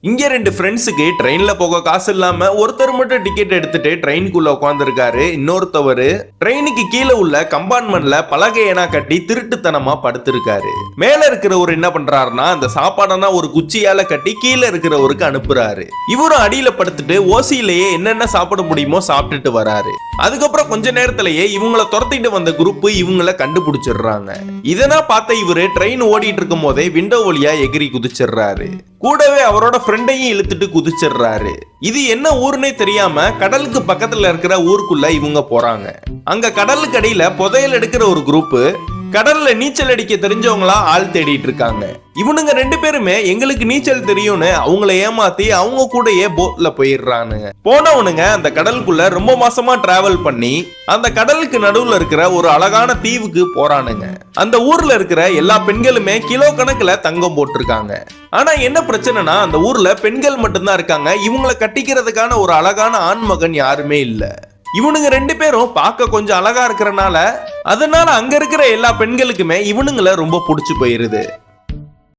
இங்க ரெண்டு ஃப்ரெண்ட்ஸுக்கு ட்ரெயின்ல போக காசு இல்லாம ஒருத்தர் மட்டும் டிக்கெட் எடுத்துட்டு ட்ரெயினுக்குள்ள உட்காந்துருக்காரு. இன்னொருத்தவரு ட்ரெயினுக்கு கீழே உள்ள கம்பார்ட்மெண்ட்ல பலகையனா கட்டி திருட்டுத்தனமா படுத்திருக்காரு. மேல இருக்கிறவர் என்ன பண்றாருன்னா அந்த சாப்பாடனா ஒரு குச்சியால கட்டி கீழே இருக்கிறவருக்கு அனுப்புறாரு. இவரும் அடியில படுத்துட்டு ஓசியிலேயே என்னென்ன சாப்பிட முடியுமோ சாப்பிட்டுட்டு வராரு. அதுக்கப்புறம் கொஞ்ச நேரத்திலேயே இவங்கள துரத்திட்டு வந்த குரூப் இவங்கள கண்டுபிடிச்சிடுறாங்க. இதெல்லாம் பார்த்த இவரு ட்ரெயின் ஓடிட்டு இருக்கும் போதே விண்டோ வழியா எகிரி குதிச்சிடுறாரு. கூடவே அவரோட ஃப்ரெண்டையும் இழுத்துட்டு குதிச்சிடுறாரு. இது என்ன ஊருன்னே தெரியாம கடலுக்கு பக்கத்துல இருக்கிற ஊருக்குள்ள இவங்க போறாங்க. அங்க கடலுக்கு அடியில புதையல் எடுக்கிற ஒரு குரூப் கடல்ல நீச்சல் அடிக்க தெரிஞ்சவங்களா ஆள் தேடிட்டு இருக்காங்க. இவனுங்க ரெண்டு பேருமே எங்களுக்கு நீச்சல் தெரியும்னு அவங்கள ஏமாத்தி அவங்க கூடயே போட்ல போயிடுறானுங்க. போனவனுங்க அந்த கடலுக்குள்ள ரொம்ப மாசமா டிராவல் பண்ணி அந்த கடலுக்கு நடுவுல இருக்கிற ஒரு அழகான தீவுக்கு போறானுங்க. அந்த ஊர்ல இருக்கிற எல்லா பெண்களுமே கிலோ கணக்குல தங்கம் போட்டிருக்காங்க. ஆனா என்ன பிரச்சனைனா அந்த ஊர்ல பெண்கள் மட்டும்தான் இருக்காங்க. இவங்களை கட்டிக்கிறதுக்கான ஒரு அழகான ஆண்மகன் யாருமே இல்ல. இவனுங்க ரெண்டு பேரும் பார்க்க கொஞ்சம் அழகா இருக்கிறனால அதனால அங்க இருக்கிற எல்லா பெண்களுக்குமே இவனுங்களை ரொம்ப பிடிச்சு போயிருது.